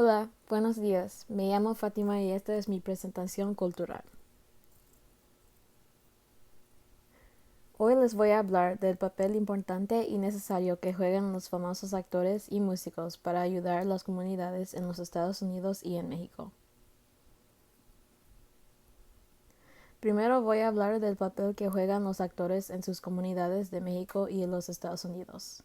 Hola, buenos días. Me llamo Fátima y esta es mi presentación cultural. Hoy les voy a hablar del papel importante y necesario que juegan los famosos actores y músicos para ayudar a las comunidades en los Estados Unidos y en México. Primero voy a hablar del papel que juegan los actores en sus comunidades de México y en los Estados Unidos.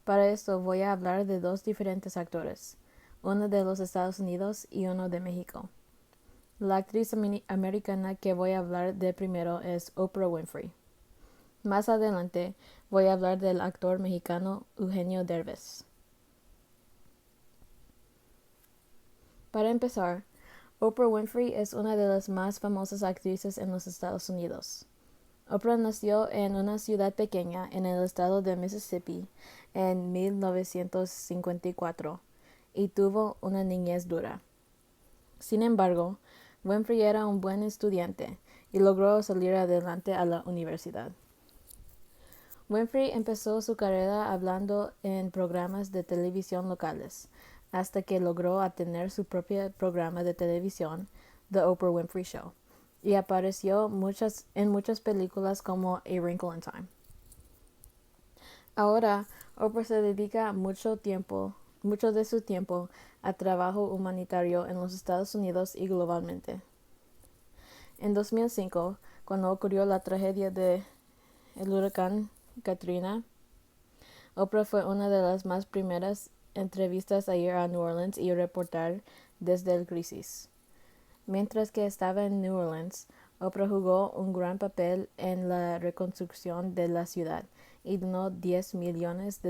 Para esto voy a hablar de dos diferentes actores, uno de los Estados Unidos y uno de México. La actriz americana que voy a hablar de primero es Oprah Winfrey. Más adelante voy a hablar del actor mexicano Eugenio Derbez. Para empezar, Oprah Winfrey es una de las más famosas actrices en los Estados Unidos. Oprah nació en una ciudad pequeña en el estado de Mississippi en 1954 y tuvo una niñez dura. Sin embargo, Winfrey era un buen estudiante y logró salir adelante a la universidad. Winfrey empezó su carrera hablando en programas de televisión locales, hasta que logró tener su propio programa de televisión, The Oprah Winfrey Show, y apareció en muchas películas como A Wrinkle in Time. Ahora, Oprah se dedica mucho de su tiempo a trabajo humanitario en los Estados Unidos y globalmente. En 2005, cuando ocurrió la tragedia del huracán Katrina, Oprah fue una de las más primeras entrevistas a ir a New Orleans y reportar desde el crisis. Mientras que estaba en New Orleans, Oprah jugó un gran papel en la reconstrucción de la ciudad y donó $10 millones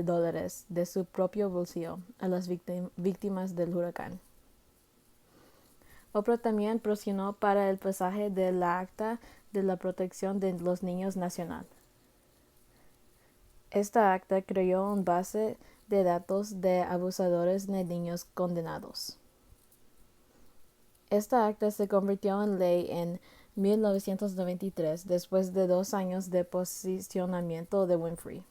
de su propio bolsillo a las víctimas del huracán. Oprah también presionó para el pasaje de la Acta de la Protección de los Niños Nacional. Esta acta creó una base de datos de abusadores de niños condenados. Esta acta se convirtió en ley en 1993 después de 2 años de posicionamiento de Winfrey.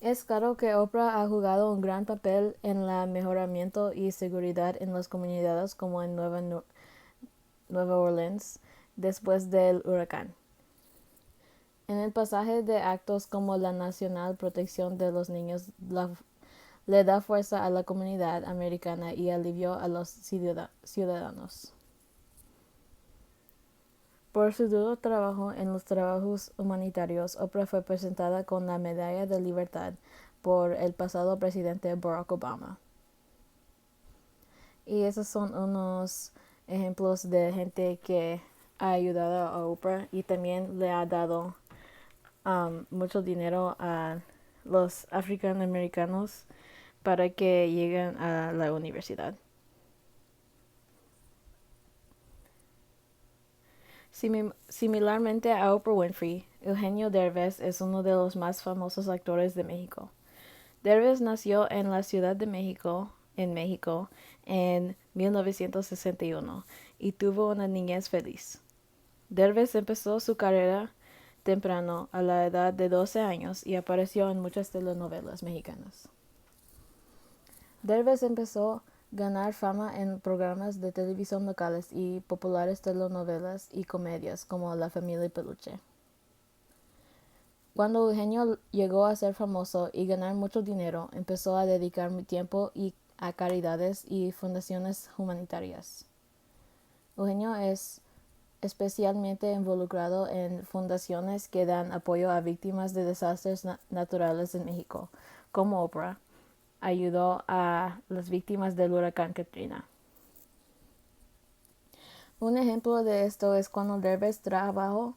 Es claro que Oprah ha jugado un gran papel en el mejoramiento y seguridad en las comunidades como en Nueva Orleans después del huracán. En el pasaje de actos como la Nacional Protección de los Niños le da fuerza a la comunidad americana y alivio a los ciudadanos. Por su duro trabajo en los trabajos humanitarios, Oprah fue presentada con la Medalla de Libertad por el pasado presidente Barack Obama. Y esos son unos ejemplos de gente que ha ayudado a Oprah y también le ha dado mucho dinero a los africanoamericanos para que lleguen a la universidad. Similarmente a Oprah Winfrey, Eugenio Derbez es uno de los más famosos actores de México. Derbez nació en la Ciudad de México, en 1961 y tuvo una niñez feliz. Derbez empezó su carrera temprano, a la edad de 12 años, y apareció en muchas telenovelas mexicanas. Derbez empezó a ganar fama en programas de televisión locales y populares telenovelas y comedias como La Familia Peluche. Cuando Eugenio llegó a ser famoso y ganar mucho dinero, empezó a dedicar tiempo a caridades y fundaciones humanitarias. Eugenio es especialmente involucrado en fundaciones que dan apoyo a víctimas de desastres naturales en México, como Oprah ayudó a las víctimas del huracán Katrina. Un ejemplo de esto es cuando Derbez trabajó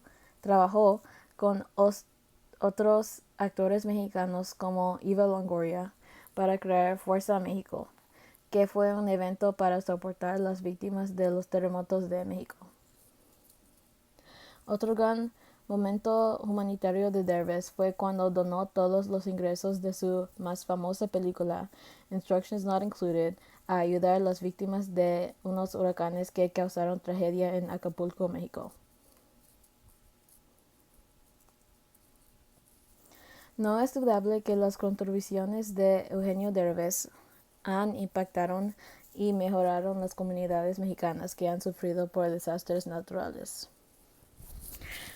con otros actores mexicanos como Eva Longoria para crear Fuerza México, que fue un evento para soportar las víctimas de los terremotos de México. Otro gran momento humanitario de Derbez fue cuando donó todos los ingresos de su más famosa película, Instructions Not Included, a ayudar a las víctimas de unos huracanes que causaron tragedia en Acapulco, México. No es dudable que las contribuciones de Eugenio Derbez han impactado y mejoraron las comunidades mexicanas que han sufrido por desastres naturales.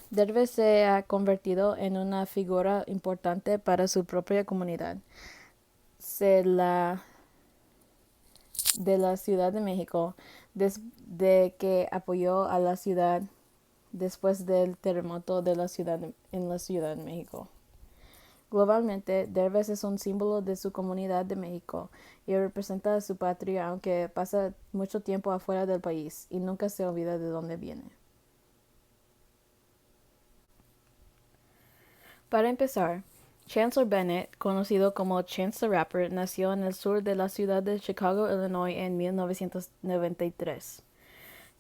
Derbez se ha convertido en una figura importante para su propia comunidad de la Ciudad de México desde que apoyó a la ciudad después del terremoto de en la Ciudad de México. Globalmente, Derbez es un símbolo de su comunidad de México y representa a su patria aunque pasa mucho tiempo afuera del país y nunca se olvida de dónde viene. Para empezar, Chancellor Bennett, conocido como Chance the Rapper, nació en el sur de la ciudad de Chicago, Illinois en 1993.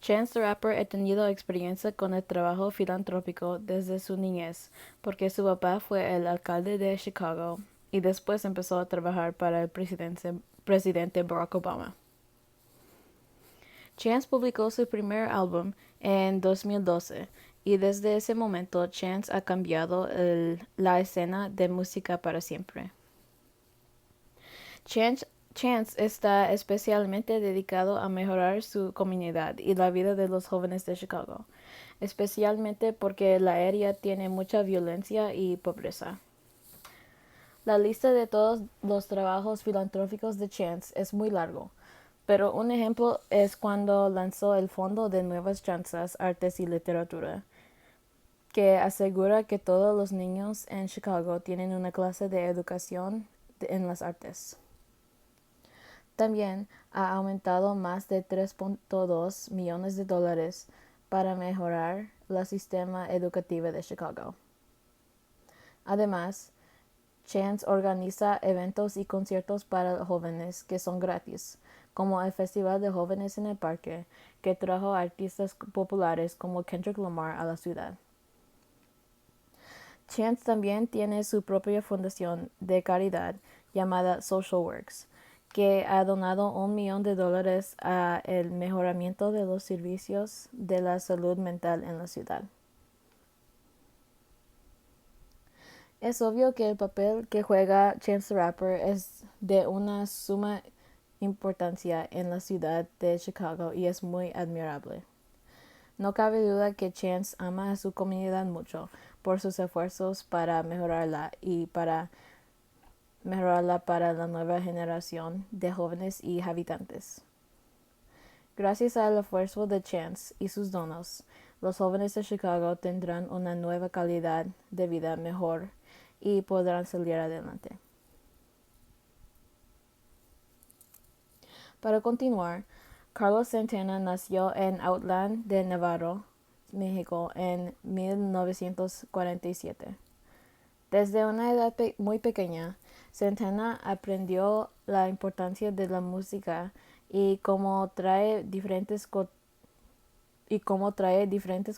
Chance the Rapper ha tenido experiencia con el trabajo filantrópico desde su niñez, porque su papá fue el alcalde de Chicago y después empezó a trabajar para el presidente Barack Obama. Chance publicó su primer álbum en 2012 y desde ese momento Chance ha cambiado la escena de música para siempre. Chance está especialmente dedicado a mejorar su comunidad y la vida de los jóvenes de Chicago, especialmente porque la área tiene mucha violencia y pobreza. La lista de todos los trabajos filantrópicos de Chance es muy largo, pero un ejemplo es cuando lanzó el Fondo de Nuevas Chances, Artes y Literatura, que asegura que todos los niños en Chicago tienen una clase de educación en las artes. También ha aumentado más de $3.2 millones para mejorar el sistema educativo de Chicago. Además, Chance organiza eventos y conciertos para jóvenes que son gratis, como el Festival de Jóvenes en el Parque, que trajo artistas populares como Kendrick Lamar a la ciudad. Chance también tiene su propia fundación de caridad llamada Social Works, que ha donado $1 millón a el mejoramiento de los servicios de la salud mental en la ciudad. Es obvio que el papel que juega Chance the Rapper es de una suma importancia en la ciudad de Chicago y es muy admirable. No cabe duda que Chance ama a su comunidad mucho por sus esfuerzos para mejorarla y para mejorarla para la nueva generación de jóvenes y habitantes. Gracias al esfuerzo de Chance y sus donos, los jóvenes de Chicago tendrán una nueva calidad de vida mejor y podrán salir adelante. Para continuar, Carlos Santana nació en Outland de Navarro, México, en 1947. Desde una edad muy pequeña, Santana aprendió la importancia de la música y cómo trae diferentes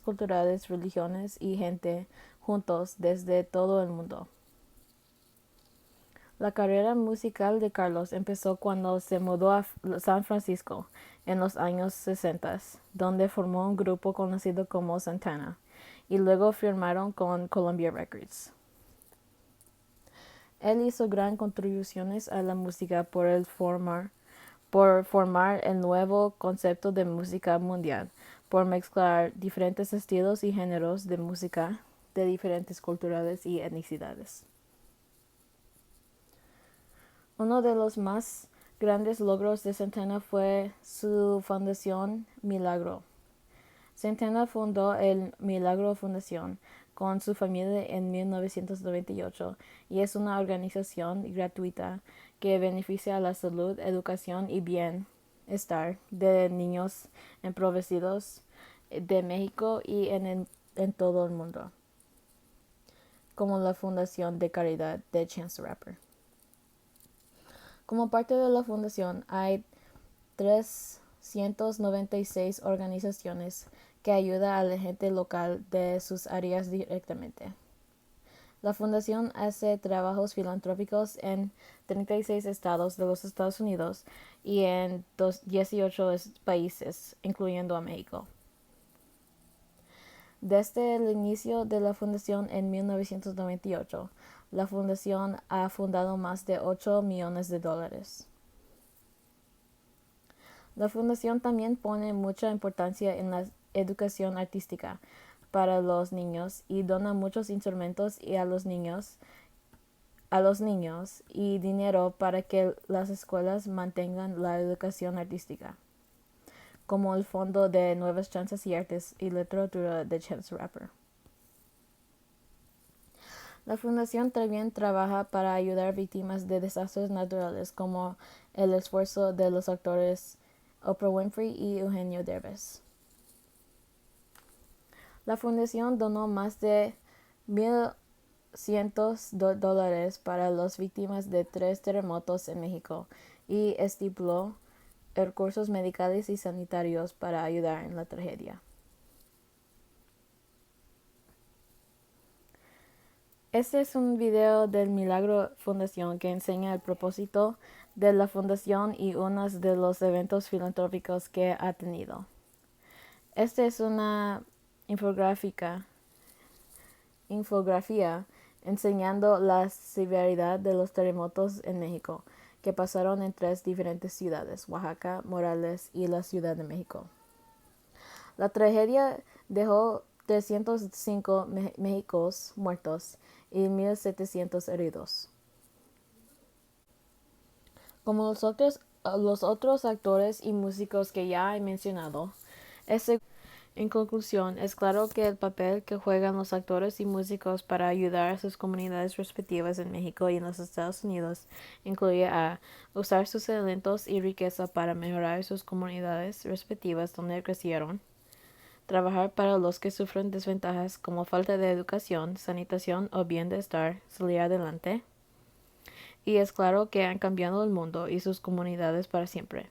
culturas, religiones y gente juntos desde todo el mundo. La carrera musical de Carlos empezó cuando se mudó a San Francisco en los años 60, donde formó un grupo conocido como Santana, y luego firmaron con Columbia Records. Él hizo gran contribuciones a la música por formar el nuevo concepto de música mundial, por mezclar diferentes estilos y géneros de música de diferentes culturas y etnicidades. Uno de los más grandes logros de Santana fue su fundación Milagro. Santana fundó el Milagro Fundación con su familia en 1998 y es una organización gratuita que beneficia la salud, educación y bienestar de niños empobrecidos de México y en todo el mundo, como la Fundación de Caridad de Chance the Rapper. Como parte de la fundación hay 396 organizaciones que ayudan a la gente local de sus áreas directamente. La fundación hace trabajos filantrópicos en 36 estados de los Estados Unidos y en 18 países, incluyendo a México. Desde el inicio de la fundación en 1998, La fundación ha fundado más de $8 millones. La fundación también pone mucha importancia en la educación artística para los niños y dona muchos instrumentos y a los niños y dinero para que las escuelas mantengan la educación artística, como el Fondo de Nuevas Chances y Artes y Literatura de Chance the Rapper. La fundación también trabaja para ayudar víctimas de desastres naturales, como el esfuerzo de los actores Oprah Winfrey y Eugenio Derbez. La fundación donó más de $1,100 para las víctimas de 3 terremotos en México y estipuló recursos médicos y sanitarios para ayudar en la tragedia. Este es un video del Milagro Fundación que enseña el propósito de la fundación y unos de los eventos filantrópicos que ha tenido. Esta es una infografía enseñando la severidad de los terremotos en México, que pasaron en 3 diferentes ciudades, Oaxaca, Morelos y la Ciudad de México. La tragedia dejó 305 mexicanos muertos y 1,700 heridos. Como los otros actores y músicos que ya he mencionado, en conclusión, es claro que el papel que juegan los actores y músicos para ayudar a sus comunidades respectivas en México y en los Estados Unidos incluye a usar sus talentos y riqueza para mejorar sus comunidades respectivas donde crecieron, trabajar para los que sufren desventajas como falta de educación, sanitación o bienestar, salir adelante. Y es claro que han cambiado el mundo y sus comunidades para siempre.